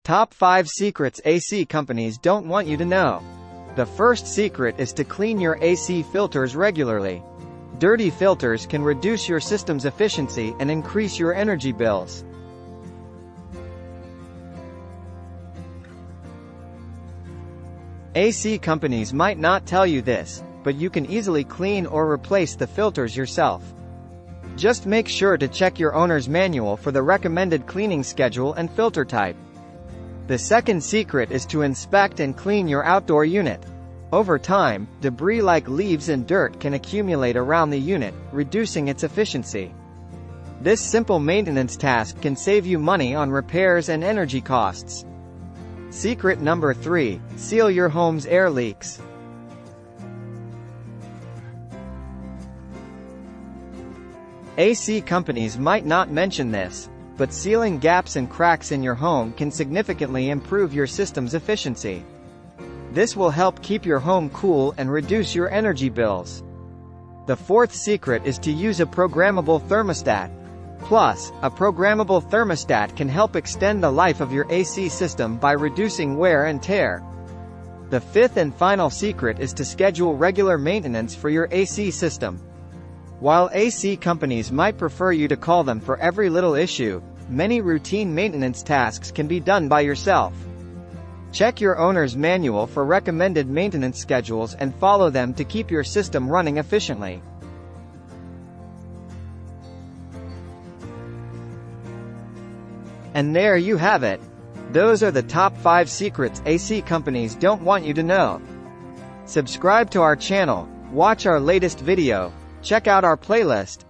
Top 5 secrets AC companies don't want you to know. The first secret is to clean your AC filters regularly. Dirty filters can reduce your system's efficiency and increase your energy bills. AC companies might not tell you this, but you can easily clean or replace the filters yourself. Just make sure to check your owner's manual for the recommended cleaning schedule and filter type. The second secret is to inspect and clean your outdoor unit. Over time, debris like leaves and dirt can accumulate around the unit, reducing its efficiency. This simple maintenance task can save you money on repairs and energy costs. Secret number 3, seal your home's air leaks. AC companies might not mention this, but sealing gaps and cracks in your home can significantly improve your system's efficiency. This will help keep your home cool and reduce your energy bills. The fourth secret is to use a programmable thermostat. Plus, a programmable thermostat can help extend the life of your AC system by reducing wear and tear. The fifth and final secret is to schedule regular maintenance for your AC system. While AC companies might prefer you to call them for every little issue, many routine maintenance tasks can be done by yourself. Check your owner's manual for recommended maintenance schedules and follow them to keep your system running efficiently. And there you have it. Those are the top 5 secrets AC companies don't want you to know. Subscribe to our channel, watch our latest video, check out our playlist,